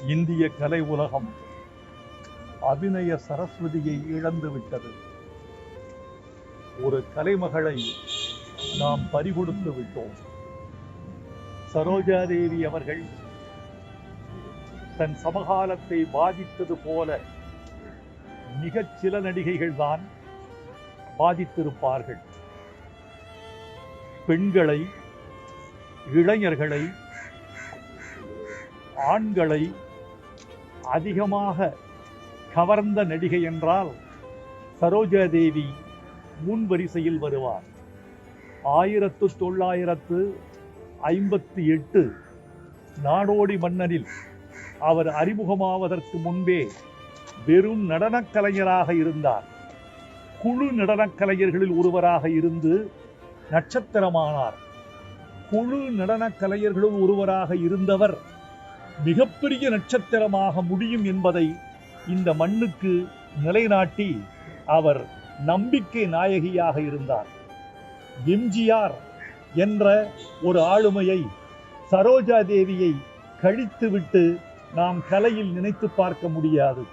இந்திய கலை உலகம் அபிநய சரஸ்வதியை இழந்து விட்டது. ஒரு கலைமகளை நாம் பறிகொடுத்து விட்டோம். சரோஜாதேவி அவர்கள் தன் சமகாலத்தை பாதித்தது போல மிகச் சில நடிகைகள் தான் பாதித்திருப்பார்கள். பெண்களை, இளைஞர்களை, ஆண்களை அதிகமாக கவர்ந்த நடிகை என்றால் சரோஜாதேவி முன் வரிசையில் வருவார். 1958 நாடோடி மன்னனில் அவர் அறிமுகமாவதற்கு முன்பே வெறும் நடனக் கலைஞராக இருந்தார். குழு நடனக் கலைஞர்களில் ஒருவராக இருந்து நட்சத்திரமானார். குழு நடனக் கலைஞர்களுள் ஒருவராக இருந்தவர் மிகப்பெரிய நட்சத்திரமாக முடியும் என்பதை இந்த மண்ணுக்கு நிலைநாட்டி அவர் நம்பிக்கை நாயகியாக இருந்தார். எம்ஜிஆர் என்ற ஒரு ஆளுமையை சரோஜாதேவியை கழித்துவிட்டு நாம் கலையில் நினைத்து பார்க்க முடியாது.